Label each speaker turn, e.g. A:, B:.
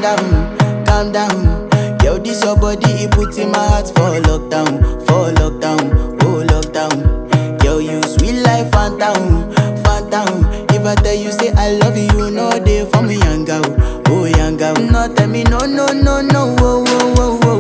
A: calm down. Yo, this your body, it puts in my heart for lockdown, oh lockdown. Yo, you sweet life, phantom, phantom. If I tell you say I love you, you know they for me young girl, oh young girl. No tell me no, no, no, no, oh, oh, oh, oh.